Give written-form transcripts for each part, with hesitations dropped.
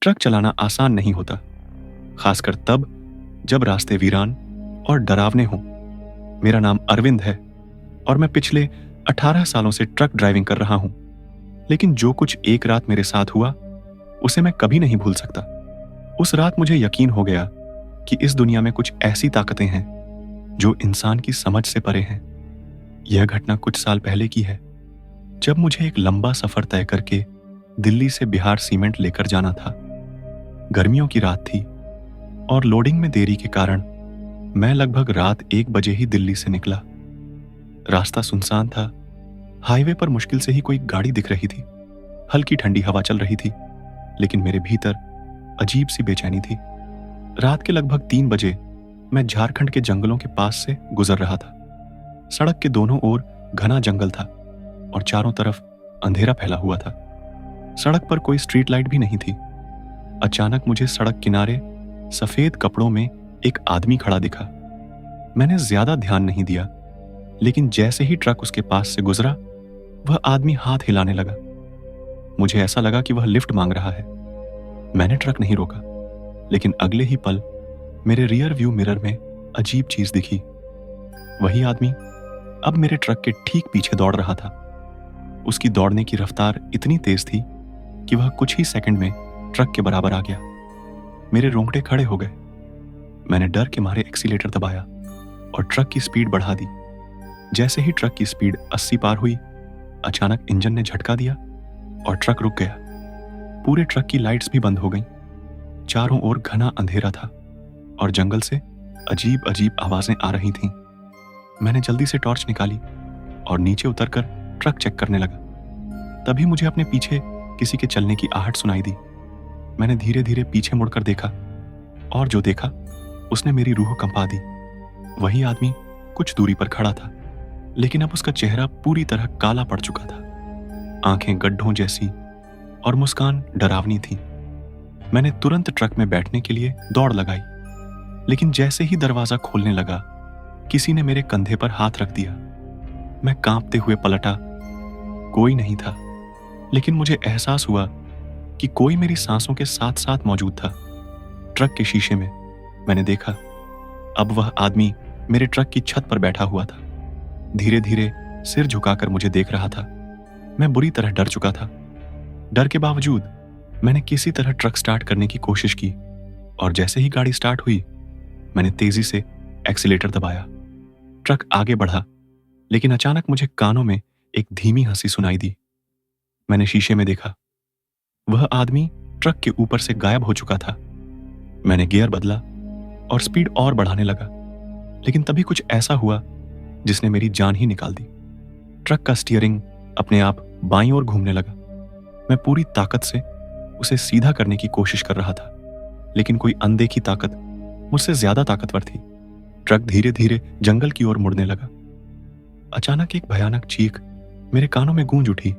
Truck चलाना आसान नहीं होता, खासकर तब जब रास्ते वीरान और डरावने हों। मेरा नाम अरविंद है और मैं पिछले 18 सालों से ट्रक ड्राइविंग कर रहा हूं। लेकिन जो कुछ एक रात मेरे साथ हुआ, उसे मैं कभी नहीं भूल सकता। उस रात मुझे यकीन हो गया कि इस दुनिया में कुछ ऐसी ताकतें हैं जो इंसान की समझ से परे हैं। यह घटना कुछ साल पहले की है, जब मुझे एक लंबा सफर तय करके दिल्ली से बिहार सीमेंट लेकर जाना था। गर्मियों की रात थी और लोडिंग में देरी के कारण मैं लगभग रात 1 बजे ही दिल्ली से निकला। रास्ता सुनसान था, हाईवे पर मुश्किल से ही कोई गाड़ी दिख रही थी। हल्की ठंडी हवा चल रही थी, लेकिन मेरे भीतर अजीब सी बेचैनी थी। रात के लगभग 3 बजे मैं झारखंड के जंगलों के पास से गुजर रहा था। सड़क के दोनों ओर घना जंगल था और चारों तरफ अंधेरा फैला हुआ था। सड़क पर कोई स्ट्रीट लाइट भी नहीं थी। अचानक मुझे सड़क किनारे सफेद कपड़ों में एक आदमी खड़ा दिखा। मैंने ज्यादा ध्यान नहीं दिया, लेकिन जैसे ही ट्रक उसके पास से गुजरा, वह आदमी हाथ हिलाने लगा। मुझे ऐसा लगा कि वह लिफ्ट मांग रहा है। मैंने ट्रक नहीं रोका, लेकिन अगले ही पल मेरे रियर व्यू मिरर में अजीब चीज दिखी। वही आदमी अब मेरे ट्रक के ठीक पीछे दौड़ रहा था। उसकी दौड़ने की रफ्तार इतनी तेज थी कि वह कुछ ही सेकंड में ट्रक के बराबर आ गया। मेरे रोंगटे खड़े हो गए। मैंने डर के मारे एक्सीलेटर दबाया और ट्रक की स्पीड बढ़ा दी। जैसे ही ट्रक की स्पीड 80 पार हुई, अचानक इंजन ने झटका दिया और ट्रक रुक गया। पूरे ट्रक की लाइट्स भी बंद हो गईं। चारों ओर घना अंधेरा था और जंगल से अजीब अजीब आवाजें आ रही थीं। मैंने जल्दी से टॉर्च निकाली और नीचे उतरकर ट्रक चेक करने लगा। तभी मुझे अपने पीछे किसी के चलने की आहट सुनाई दी। मैंने धीरे धीरे पीछे मुड़कर देखा और जो देखा उसने मेरी रूह कंपा दी। वही आदमी कुछ दूरी पर खड़ा था, लेकिन अब उसका चेहरा पूरी तरह काला पड़ चुका था। आंखें गड्ढों जैसी और मुस्कान डरावनी थी। मैंने तुरंत ट्रक में बैठने के लिए दौड़ लगाई, लेकिन जैसे ही दरवाजा खोलने लगा, किसी ने मेरे कंधे पर हाथ रख दिया। मैं कांपते हुए पलटा। कोई नहीं था, लेकिन मुझे एहसास हुआ कि कोई मेरी सांसों के साथ साथ मौजूद था। ट्रक के शीशे में मैंने देखा, अब वह आदमी मेरे ट्रक की छत पर बैठा हुआ था। धीरे धीरे सिर झुकाकर मुझे देख रहा था। मैं बुरी तरह डर चुका था। डर के बावजूद मैंने किसी तरह ट्रक स्टार्ट करने की कोशिश की और जैसे ही गाड़ी स्टार्ट हुई, मैंने तेजी से एक्सीलेटर दबाया। ट्रक आगे बढ़ा, लेकिन अचानक मुझे कानों में एक धीमी हंसी सुनाई दी। मैंने शीशे में देखा, वह आदमी ट्रक के ऊपर से गायब हो चुका था। मैंने गियर बदला और स्पीड और बढ़ाने लगा, लेकिन तभी कुछ ऐसा हुआ जिसने मेरी जान ही निकाल दी। ट्रक का स्टीयरिंग अपने आप बाईं ओर घूमने लगा। मैं पूरी ताकत से उसे सीधा करने की कोशिश कर रहा था, लेकिन कोई अनदेखी ताकत मुझसे ज्यादा ताकतवर थी। ट्रक धीरे धीरे जंगल की ओर मुड़ने लगा। अचानक एक भयानक चीख मेरे कानों में गूंज उठी।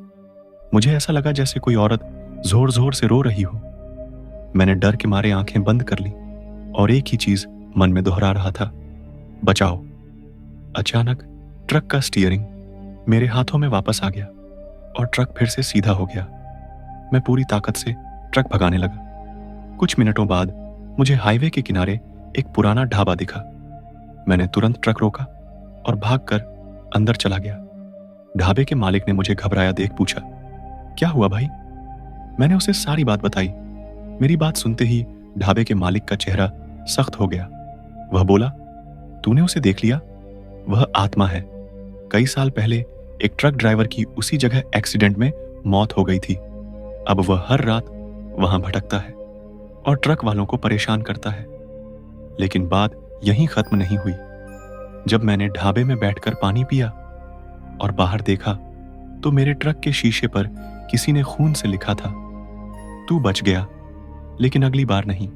मुझे ऐसा लगा जैसे कोई औरत जोर जोर से रो रही हो। मैंने डर के मारे आंखें बंद कर ली और एक ही चीज मन में दोहरा रहा था, बचाओ। अचानक ट्रक का स्टीयरिंग मेरे हाथों में वापस आ गया और ट्रक फिर से सीधा हो गया। मैं पूरी ताकत से ट्रक भगाने लगा। कुछ मिनटों बाद मुझे हाईवे के किनारे एक पुराना ढाबा दिखा। मैंने तुरंत ट्रक रोका और भागकर अंदर चला गया। ढाबे के मालिक ने मुझे घबराया देख पूछा, क्या हुआ भाई? मैंने उसे सारी बात बताई। मेरी बात सुनते ही ढाबे के मालिक का चेहरा सख्त हो गया। वह बोला, तूने उसे देख लिया? वह आत्मा है। कई साल पहले एक ट्रक ड्राइवर की उसी जगह एक्सीडेंट में मौत हो गई थी। अब वह हर रात वहां भटकता है और ट्रक वालों को परेशान करता है। लेकिन बात यहीं खत्म नहीं हुई। जब मैंने ढाबे में बैठकर पानी पिया और बाहर देखा, तो मेरे ट्रक के शीशे पर किसी ने खून से लिखा था, तू बच गया, लेकिन अगली बार नहीं।